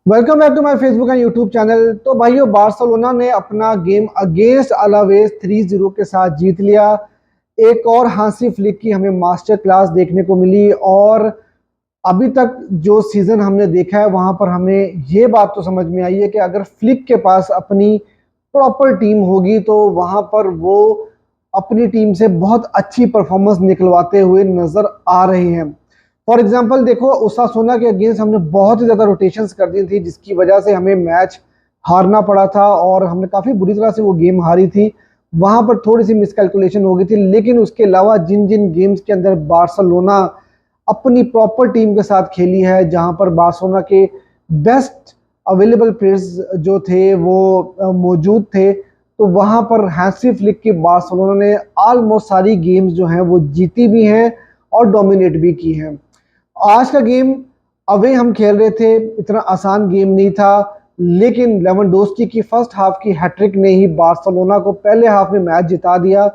Welcome back to my Facebook and YouTube channel. तो भाइयों, Barcelona ने अपना गेम अगेंस्ट अलावेज 3-0 के साथ जीत लिया। एक और हांसी फ्लिक की हमें मास्टर क्लास देखने को मिली। और अभी तक जो सीजन हमने देखा है वहां पर हमें ये बात तो समझ में आई है कि अगर फ्लिक के पास अपनी प्रॉपर टीम होगी तो वहां पर वो अपनी टीम से बहुत अच्छी परफॉर्मेंस निकलवाते हुए नजर आ रहे हैं। फॉर एग्जाम्पल देखो, ओसासुना के अगेंस्ट हमने बहुत ही ज्यादा रोटेशंस कर दी थी, जिसकी वजह से हमें मैच हारना पड़ा था और हमने काफी बुरी तरह से वो गेम हारी थी। वहां पर थोड़ी सी मिसकैलकुलेशन हो गई थी, लेकिन उसके अलावा जिन जिन गेम्स के अंदर बार्सिलोना अपनी प्रॉपर टीम के साथ खेली है, जहां पर बार्सिलोना के बेस्ट अवेलेबल प्लेयर्स जो थे वो मौजूद थे, तो वहां पर हैंसी फ्लिक की बार्सिलोना ने ऑलमोस्ट सारी गेम्स जो हैं वो जीती भी हैं और डोमिनेट भी की हैं। आज का गेम अवे हम खेल रहे थे, इतना आसान गेम नहीं था, लेकिन लेवेंडोस्की की फर्स्ट हाफ की हैट्रिक ने ही बार्सिलोना को पहले हाफ में मैच जिता दिया।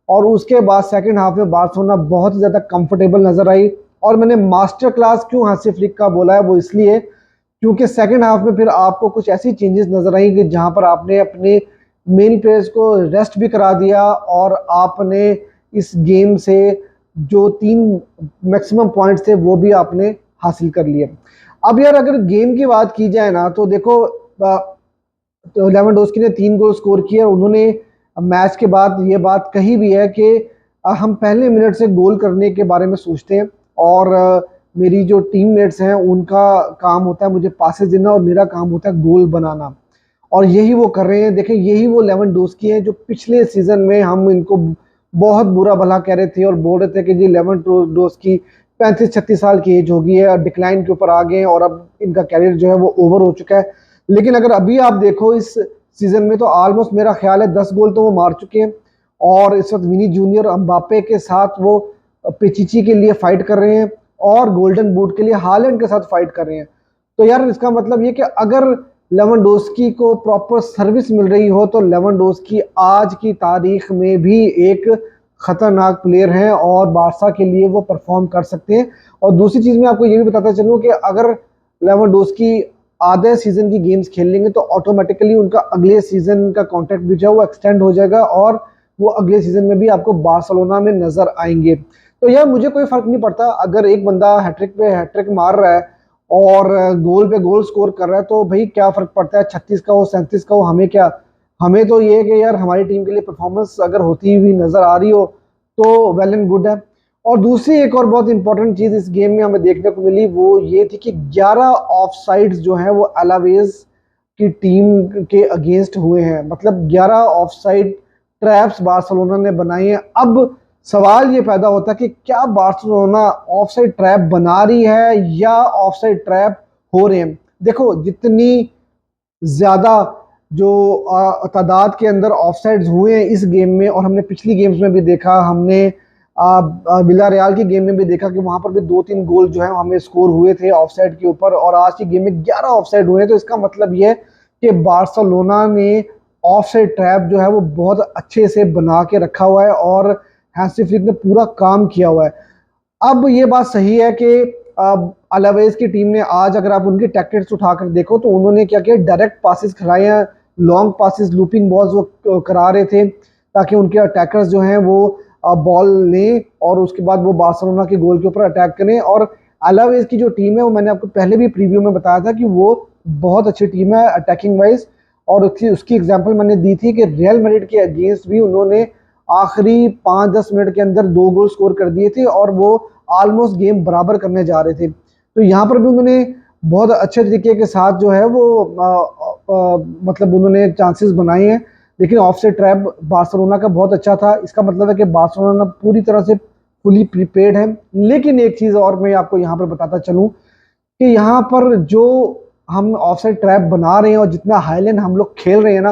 और उसके बाद सेकंड हाफ में बार्सिलोना बहुत ही ज़्यादा कंफर्टेबल नजर आई। और मैंने मास्टर क्लास क्यों हांसी फ्लिक का बोला है, वो इसलिए क्योंकि सेकंड हाफ में फिर आपको कुछ ऐसी चेंजेस नजर आई कि जहां पर आपने अपने मेन प्लेयर्स को रेस्ट भी करा दिया और आपने इस गेम से जो 3 मैक्सिमम पॉइंट्स थे वो भी आपने हासिल कर लिए। अब यार, अगर गेम की बात की जाए ना, तो देखो, तो लेवेंडोस्की ने 3 गोल स्कोर किए और उन्होंने मैच के बाद ये बात कही भी है कि हम पहले मिनट से गोल करने के बारे में सोचते हैं और मेरी जो टीममेट्स हैं उनका काम होता है मुझे पासेस देना और मेरा काम होता है गोल बनाना। और यही वो कर रहे हैं। देखें, यही वो लेवेंडोस्की हैं जो पिछले सीजन में हम इनको बहुत बुरा भला कह रहे थे और बोल रहे थे कि जी लेवेंडोस्की 35-36 साल की एज हो गई है और डिक्लाइन के ऊपर आ गए हैं और अब इनका कैरियर जो है वो ओवर हो चुका है। लेकिन अगर अभी आप देखो इस सीजन में, तो ऑलमोस्ट मेरा ख्याल है 10 गोल तो वो मार चुके हैं। और इस वक्त विनी जूनियर अम्बापे के साथ वो पिचिची के लिए फाइट कर रहे हैं और गोल्डन बूट के लिए हालैंड के साथ फाइट कर रहे हैं। तो यार, इसका मतलब ये कि अगर लेवेंडोस्की को प्रॉपर सर्विस मिल रही हो तो लेवेंडोस्की आज की तारीख में भी एक खतरनाक प्लेयर हैं और बारसा के लिए वो परफॉर्म कर सकते हैं। और दूसरी चीज मैं आपको ये भी बताता चलूं कि अगर लेवेंडोस्की आधे सीजन की गेम्स खेल लेंगे तो ऑटोमेटिकली उनका अगले सीजन का कॉन्ट्रैक्ट भी जो है वो एक्सटेंड हो जाएगा और वो अगले सीजन में भी आपको बार्सिलोना में नजर आएंगे। तो यार, मुझे कोई फर्क नहीं पड़ता अगर एक बंदा हैट्रिक पे हैट्रिक मार रहा है और गोल पे गोल स्कोर कर रहा है, तो भाई क्या फर्क पड़ता है, 36 का हो 37 का हो, हमें क्या। हमें तो ये है कि यार हमारी टीम के लिए परफॉर्मेंस अगर होती हुई नजर आ रही हो तो वेल एंड गुड है। और दूसरी एक और बहुत इंपॉर्टेंट चीज इस गेम में हमें देखने को मिली, वो ये थी कि 11 ऑफसाइड्स जो हैं वो अलावेज की टीम के अगेंस्ट हुए हैं। मतलब 11 ऑफसाइड ट्रैप्स बार्सिलोना ने बनाई हैं। अब सवाल ये पैदा होता है कि क्या बार्सिलोना ऑफसाइड ट्रैप बना रही है या ऑफसाइड ट्रैप हो रहे हैं। देखो, जितनी ज्यादा जो तादाद के अंदर ऑफसाइड्स हुए हैं इस गेम में, और हमने पिछली गेम्स में भी देखा, हमने विला रियाल की गेम में भी देखा कि वहां पर भी 2-3 गोल जो है हमें स्कोर हुए थे ऑफसाइड के ऊपर, और आज की गेम में 11 ऑफसाइड हुए हैं। तो इसका मतलब यह है कि बार्सिलोना ने ऑफसाइड ट्रैप जो है वो बहुत अच्छे से बना के रखा हुआ है और हैंसी फ्लिक ने पूरा काम किया हुआ है। अब ये बात सही है कि अलावेज की टीम ने आज, अगर आप उनकी टैक्टिक्स उठाकर देखो, तो उन्होंने क्या किया, डायरेक्ट पासिस खिलाए हैं, लॉन्ग पासिस, लूपिंग बॉल्स वो करा रहे थे ताकि उनके अटैकर्स जो हैं वो बॉल लें और उसके बाद वो बार्सिलोना के गोल के ऊपर अटैक करें। और अलावेज की जो टीम है वो मैंने आपको पहले भी प्रीव्यू में बताया था कि वो बहुत अच्छी टीम है अटैकिंग वाइज। और उसकी एग्जाम्पल मैंने दी थी कि रियल मैड्रिड के अगेंस्ट भी उन्होंने आखिरी 5-10 मिनट के अंदर 2 गोल स्कोर कर दिए थे और वो ऑलमोस्ट गेम बराबर करने जा रहे थे। तो यहाँ पर भी उन्होंने बहुत अच्छे तरीके के साथ जो है वो मतलब उन्होंने चांसेस बनाए हैं। लेकिन ऑफसाइड ट्रैप बार्सिलोना का बहुत अच्छा था। इसका मतलब है कि बार्सिलोना पूरी तरह से फुली प्रिपेयर्ड है। लेकिन एक चीज और मैं आपको यहाँ पर बताता चलूं कि यहाँ पर जो हम ऑफसाइड ट्रैप बना रहे हैं और जितना हाईलैंड हम लोग खेल रहे हैं ना,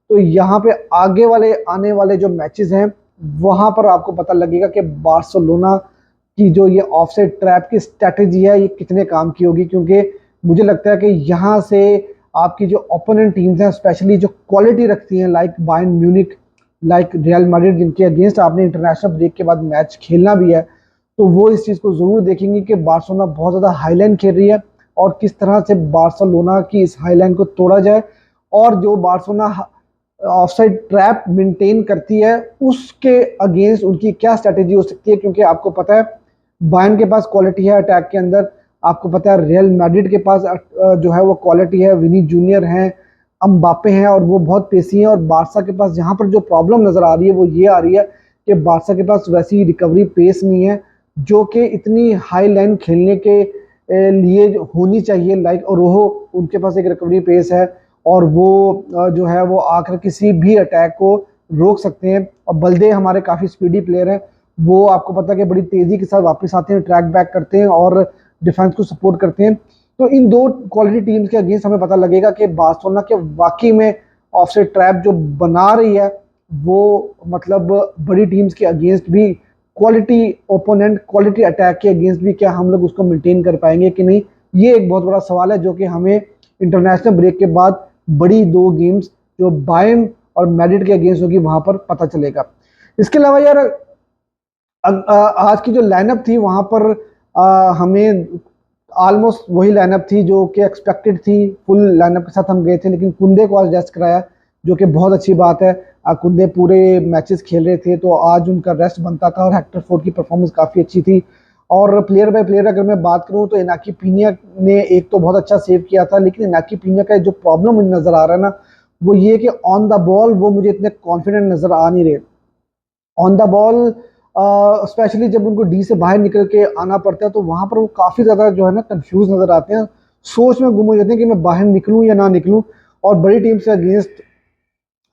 तो यहाँ पे आगे वाले आने वाले जो मैचेस हैं वहां पर आपको पता लगेगा कि बार्सिलोना की जो ये ऑफसाइड ट्रैप की स्ट्रेटेजी है ये कितने काम की होगी। क्योंकि मुझे लगता है कि यहाँ से आपकी जो ओपोनेंट टीम्स हैं, स्पेशली जो क्वालिटी रखती हैं, like Bayern Munich, like real Madrid, जिनके अगेंस्ट आपने इंटरनेशनल ब्रेक के बाद मैच खेलना भी है, तो वो इस चीज़ को ज़रूर देखेंगे कि बार्सिलोना बहुत ज़्यादा हाईलाइन खेल रही है और किस तरह से बार्सिलोना की इस हाईलाइन को तोड़ा जाए, और जो बार्सिलोना ऑफसाइड ट्रैप मेंटेन करती है उसके अगेंस्ट उनकी क्या स्ट्रेटेजी हो सकती है। क्योंकि आपको पता है बायर्न के पास क्वालिटी है अटैक के अंदर, आपको पता है रियल मैड्रिड के पास जो है वो क्वालिटी है, विनी जूनियर हैं, अम्बापे हैं और वो बहुत पेसी हैं। और बारसा के पास जहां पर जो प्रॉब्लम नजर आ रही है वो ये आ रही है कि बारसा के पास वैसी रिकवरी पेस नहीं है जो कि इतनी हाई लाइन खेलने के लिए होनी चाहिए। लाइक रोहो, उनके पास एक रिकवरी पेस है और वो जो है वो आकर किसी भी अटैक को रोक सकते हैं। और बल्दे हमारे काफ़ी स्पीडी प्लेयर हैं, वो आपको पता है कि बड़ी तेज़ी के साथ वापस आते हैं, ट्रैक बैक करते हैं और डिफेंस को सपोर्ट करते हैं। तो इन दो क्वालिटी टीम्स के अगेंस्ट हमें पता लगेगा कि बार्सिलोना के वाकई में ऑफसाइड ट्रैप जो बना रही है वो मतलब बड़ी टीम्स के अगेंस्ट भी, क्वालिटी ओपोनेंट क्वालिटी अटैक के अगेंस्ट भी क्या हम लोग उसको मेंटेन कर पाएंगे कि नहीं, ये एक बहुत बड़ा सवाल है जो कि हमें इंटरनेशनल ब्रेक के बाद बड़ी दो गेम्स जो बायर्न और मैड्रिड के अगेंस्ट होगी वहां पर पता चलेगा। इसके अलावा यार आज की जो लाइनअप थी वहां पर हमें ऑलमोस्ट वही लाइनअप थी जो कि एक्सपेक्टेड थी, फुल लाइनअप के साथ हम गए थे, लेकिन कुंदे को आज रेस्ट कराया जो कि बहुत अच्छी बात है। कुंदे पूरे मैचेस खेल रहे थे तो आज उनका रेस्ट बनता था और हेक्टर फोर्ड की परफॉर्मेंस काफ़ी अच्छी थी। और प्लेयर बाय प्लेयर अगर मैं बात करूं तो इनाकी पीनिया ने एक तो बहुत अच्छा सेव किया था, लेकिन इनाकी पीनिया का जो प्रॉब्लम मुझे नज़र आ रहा है ना वो ये कि ऑन द बॉल वो मुझे इतने कॉन्फिडेंट नज़र आ नहीं रहे ऑन द बॉल। स्पेशली जब उनको डी से बाहर निकल के आना पड़ता है तो वहां पर वो काफ़ी ज़्यादा जो है ना कंफ्यूज नज़र आते हैं, सोच में गुम हो जाते हैं कि मैं बाहर निकलूं या ना निकलूं। और बड़ी टीम से अगेंस्ट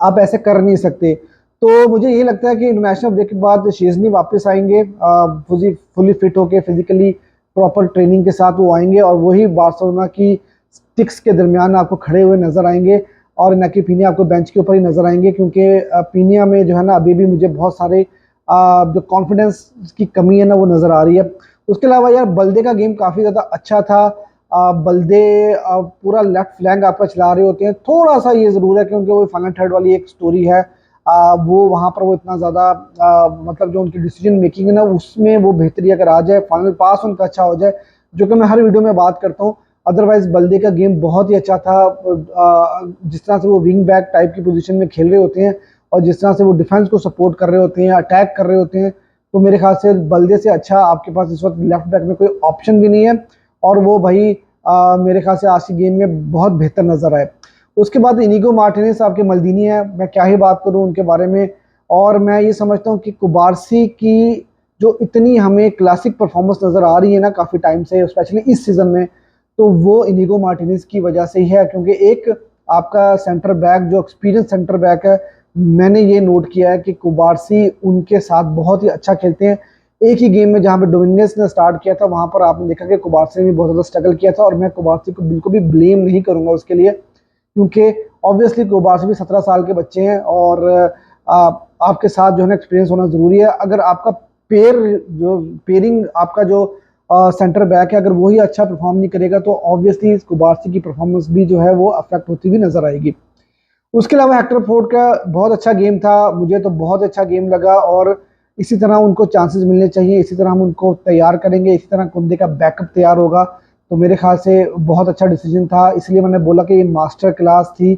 आप ऐसे कर नहीं सकते। तो मुझे ये लगता है कि इंटरनेशनल ब्रेक के बाद शेजनी वापस आएंगे, फुली फिट होके फिजिकली प्रॉपर ट्रेनिंग के साथ वो आएंगे और वही बार्सिलोना की स्टिक्स के दरमियान आपको खड़े हुए नजर आएंगे। और नकी पीनिया आपको बेंच के ऊपर ही नजर आएंगे क्योंकि पीनिया में जो है ना अभी भी मुझे बहुत सारे जो कॉन्फिडेंस की कमी है ना वो नज़र आ रही है। उसके अलावा यार बल्दे का गेम काफ़ी ज़्यादा अच्छा था। बल्दे पूरा लेफ्ट फ्लैंक आपका चला रहे होते हैं, थोड़ा सा ये ज़रूर है क्योंकि वो फाइनल थर्ड वाली एक स्टोरी है, वो वहाँ पर वो इतना ज़्यादा मतलब जो उनकी डिसीजन मेकिंग है ना उसमें वो बेहतरी अगर आ जाए, फाइनल पास उनका अच्छा हो जाए, जो कि मैं हर वीडियो में बात करता हूँ। अदरवाइज बल्दे का गेम बहुत ही अच्छा था। जिस तरह से वो विंग बैक टाइप की पोजीशन में खेल रहे होते हैं और जिस तरह से वो डिफेंस को सपोर्ट कर रहे होते हैं, अटैक कर रहे होते हैं, तो मेरे ख्याल से बल्दे से अच्छा आपके पास इस वक्त लेफ्ट बैक में कोई ऑप्शन भी नहीं है। और वो भाई मेरे ख्याल से आज की गेम में बहुत बेहतर नजर आए। उसके बाद इनिगो मार्टिनेज आपके मल्दीनी है, मैं क्या ही बात करूं उनके बारे में। और मैं ये समझता हूं कि कुबारसी की जो इतनी हमें क्लासिक परफॉर्मेंस नज़र आ रही है ना काफ़ी टाइम से, स्पेशली इस सीज़न में, तो वो इनिगो मार्टिनेज की वजह से ही है। क्योंकि एक आपका सेंटर बैक जो एक्सपीरियंस सेंटर बैक है, मैंने ये नोट किया है कि कुबारसी उनके साथ बहुत ही अच्छा खेलते हैं। एक ही गेम में जहां पे डोमिनियस ने स्टार्ट किया था वहां पर आपने देखा कि कुबारसी ने भी बहुत ज़्यादा स्ट्रगल किया था और मैं कुबारसी को बिल्कुल भी ब्लेम नहीं करूंगा उसके लिए, क्योंकि ऑब्वियसली कुबारसी भी 17 साल के बच्चे हैं और आपके साथ जो है ना एक्सपीरियंस होना ज़रूरी है। अगर आपका पेयरिंग आपका जो सेंटर बैक है अगर वही अच्छा परफॉर्म नहीं करेगा तो ऑब्वियसली कुबारसी की परफॉर्मेंस भी जो है वो अफेक्ट होती हुई नजर आएगी। उसके अलावा हेक्टर फोर्ड का बहुत अच्छा गेम था, मुझे तो बहुत अच्छा गेम लगा और इसी तरह उनको चांसेस मिलने चाहिए, इसी तरह हम उनको तैयार करेंगे, इसी तरह कुंदे का बैकअप तैयार होगा तो मेरे ख्याल से बहुत अच्छा डिसीजन था। इसलिए मैंने बोला कि ये मास्टर क्लास थी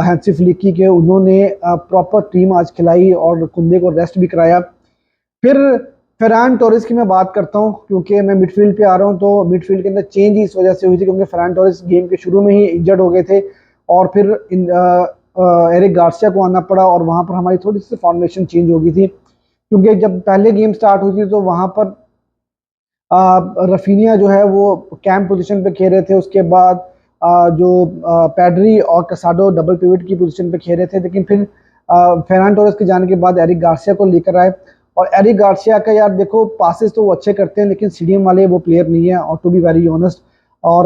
हैंसी फ्लिकी के, उन्होंने प्रॉपर टीम आज खिलाई और कुंदे को रेस्ट भी कराया। फिर फरहान टोरेस की मैं बात करता हूँ क्योंकि मैं मिडफील्ड पे आ रहा हूँ, तो मिडफील्ड के अंदर चेंज इस वजह से हुई थी क्योंकि फरहान टोरेस गेम के शुरू में ही इंजर्ड हो गए थे और फिर एरिक गार्सिया को आना पड़ा और वहाँ पर हमारी थोड़ी सी फॉर्मेशन चेंज हो गई थी क्योंकि जब पहले गेम स्टार्ट हुई थी तो वहाँ पर रफीनिया जो है वो कैंप पोजीशन पे खेल रहे थे, उसके बाद जो पैड्री और कसाडो डबल पिवट की पोजीशन पे खेल रहे थे, लेकिन फिर फरहान टोरेस के जाने के बाद एरिक गार्सिया को लेकर आए। और एरिक गार्सिया का यार देखो पासेस तो वो अच्छे करते हैं लेकिन सीडीएम वाले वो प्लेयर नहीं है और टू बी वेरी ऑनेस्ट, और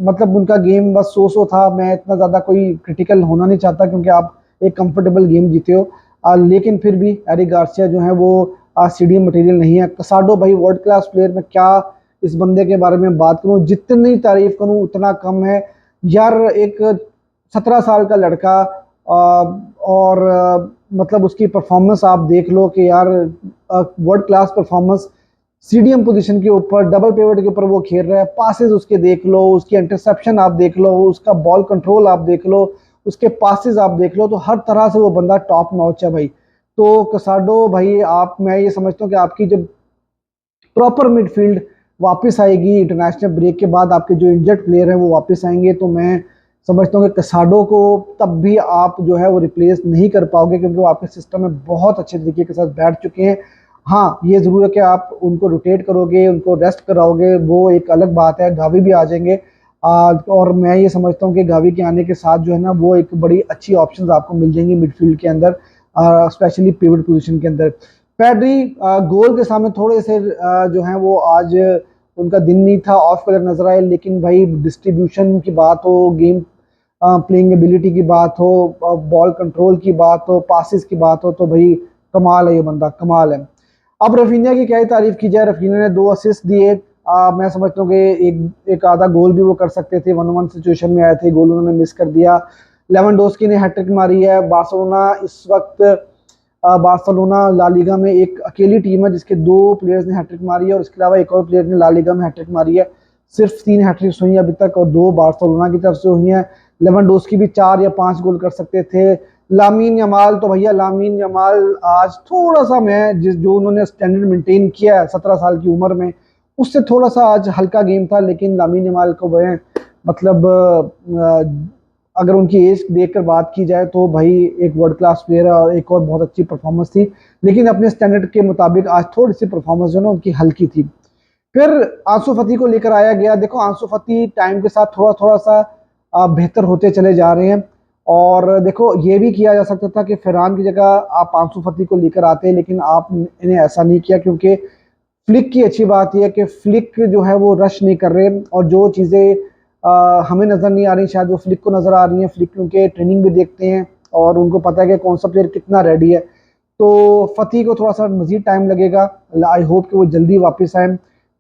मतलब उनका गेम बस सो था। मैं इतना ज़्यादा कोई क्रिटिकल होना नहीं चाहता क्योंकि आप एक कंफर्टेबल गेम जीते हो, लेकिन फिर भी एरिक गार्सिया जो है वो सीडीएम मटेरियल नहीं है। कसाडो भाई वर्ल्ड क्लास प्लेयर, मैं क्या इस बंदे के बारे में बात करूं, जितनी तारीफ करूं उतना कम है यार। एक 17 साल का लड़का और मतलब उसकी परफॉर्मेंस आप देख लो कि यार world class performance CDM position के ऊपर, डबल पिवट के ऊपर वो खेल रहा है। पासेस उसके देख लो, उसकी इंटरसेप्शन आप देख लो, उसका बॉल कंट्रोल आप देख लो, उसके पासेस आप देख लो, तो हर तरह से वो बंदा टॉप नॉच है भाई। तो कसाडो भाई, आप, मैं ये समझता हूँ कि आपकी जब प्रॉपर मिडफील्ड वापस आएगी इंटरनेशनल ब्रेक के बाद, आपके जो इंजर्ड प्लेयर हैं वो वापस आएंगे, तो मैं समझता हूँ कि कसाडो को तब भी आप जो है वो रिप्लेस नहीं कर पाओगे, क्योंकि वो आपके सिस्टम में बहुत अच्छे तरीके के साथ बैठ चुके हैं। हाँ, ये ज़रूर है कि आप उनको रोटेट करोगे, उनको रेस्ट कराओगे, वो एक अलग बात है। गावी भी आ जाएंगे, और मैं ये समझता हूँ कि गावी के आने के साथ जो है ना, वो एक बड़ी अच्छी ऑप्शंस आपको मिल जाएंगी मिडफील्ड के अंदर, स्पेशली पिवट पोजीशन के अंदर। पैड्री गोल के सामने थोड़े से जो हैं वो आज उनका दिन नहीं था, ऑफ कलर नजर आए, लेकिन भाई डिस्ट्रीब्यूशन की बात हो, गेम प्लेइंग एबिलिटी की बात हो, बॉल कंट्रोल की बात हो, पासिस की बात हो, तो भाई कमाल है, ये बंदा कमाल है। अब रफीनिया की क्या ही तारीफ की जाए, रफीनिया ने 2 असिस्ट दिए। मैं समझता हूँ कि एक आधा गोल भी वो कर सकते थे, 1-1 सिचुएशन में आए थे, गोल उन्होंने मिस कर दिया। लेवेंडोस्की ने हैट्रिक मारी है। बार्सिलोना इस वक्त, बार्सिलोना ला लीगा में एक अकेली टीम है जिसके 2 प्लेयर्स ने हैट्रिक मारी है, और इसके अलावा एक और प्लेयर ने ला लीगा में हैट्रिक मारी है। सिर्फ 3 हैट्रिक्स हुई अभी तक, और 2 बार्सिलोना की तरफ से हुई हैं। लेवेंडोस्की भी 4 या 5 गोल कर सकते थे। लामीन यमाल, तो भैया लामीन यमाल आज थोड़ा सा, मैं जिस जो उन्होंने स्टैंडर्ड मेंटेन किया है 17 साल की उम्र में, उससे थोड़ा सा आज हल्का गेम था, लेकिन लामीन यमाल को मैं मतलब अगर उनकी एज देखकर बात की जाए तो भाई एक वर्ल्ड क्लास प्लेयर है, और एक और बहुत अच्छी परफॉर्मेंस थी, लेकिन अपने स्टैंडर्ड के मुताबिक आज थोड़ी सी परफॉर्मेंस जो है ना उनकी हल्की थी। फिर आंसू फती को लेकर आया गया। देखो, आंसू फती टाइम के साथ थोड़ा थोड़ा सा बेहतर होते चले जा रहे हैं, और देखो ये भी किया जा सकता था कि फरहान की जगह आप आंसू फती को लेकर आते, लेकिन आप इन्हें ऐसा नहीं किया, क्योंकि फ्लिक की अच्छी बात यह है कि फ्लिक जो है वो रश नहीं कर रहे, और जो चीज़ें हमें नज़र नहीं आ रही शायद वो फ्लिक को नज़र आ रही हैं। फ्लिक क्योंकि ट्रेनिंग भी देखते हैं और उनको पता है कि कौन सा प्लेयर कितना रेडी है, तो फती को थोड़ा सा मजीद टाइम लगेगा। आई होप कि वो जल्दी वापस आए।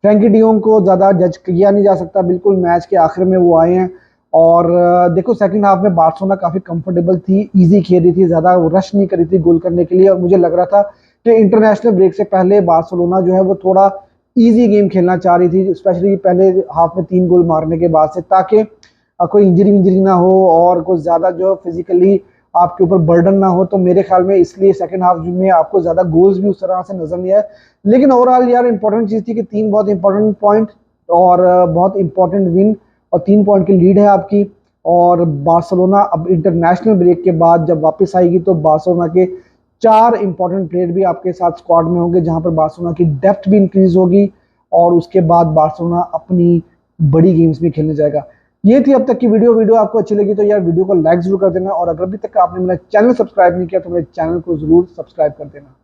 फ्रैंकी डियोंग को ज़्यादा जज किया नहीं जा सकता, बिल्कुल मैच के आखिर में वो आए हैं, और देखो सेकंड हाफ में बार्सिलोना काफ़ी कंफर्टेबल थी, इजी खेल रही थी, ज़्यादा रश नहीं करी थी गोल करने के लिए, और मुझे लग रहा था कि इंटरनेशनल ब्रेक से पहले बार्सिलोना जो है वो थोड़ा इजी गेम खेलना चाह रही थी, स्पेशली पहले हाफ में 3 गोल मारने के बाद से, ताकि कोई इंजरी ना हो और कुछ ज़्यादा जो फिजिकली आपके ऊपर बर्डन ना हो। तो मेरे ख्याल में इसलिए सेकंड हाफ में आपको ज़्यादा गोल्स भी उस तरह से नजर नहीं आए, लेकिन ओवरऑल यार इंपॉर्टेंट चीज़ थी कि 3 बहुत इंपॉर्टेंट पॉइंट, और बहुत इंपॉर्टेंट विन, और 3 पॉइंट की लीड है आपकी। और बार्सिलोना अब इंटरनेशनल ब्रेक के बाद जब वापस आएगी तो बार्सिलोना के 4 इंपॉर्टेंट प्लेयर भी आपके साथ स्क्वाड में होंगे, जहां पर बार्सिलोना की डेप्थ भी इंक्रीज होगी, और उसके बाद बार्सिलोना अपनी बड़ी गेम्स भी खेलने जाएगा। ये थी अब तक की वीडियो आपको अच्छी लगी तो यार वीडियो को लाइक जरूर कर देना, और अगर अभी तक आपने मेरा चैनल सब्सक्राइब नहीं किया तो मेरे चैनल को जरूर सब्सक्राइब कर देना।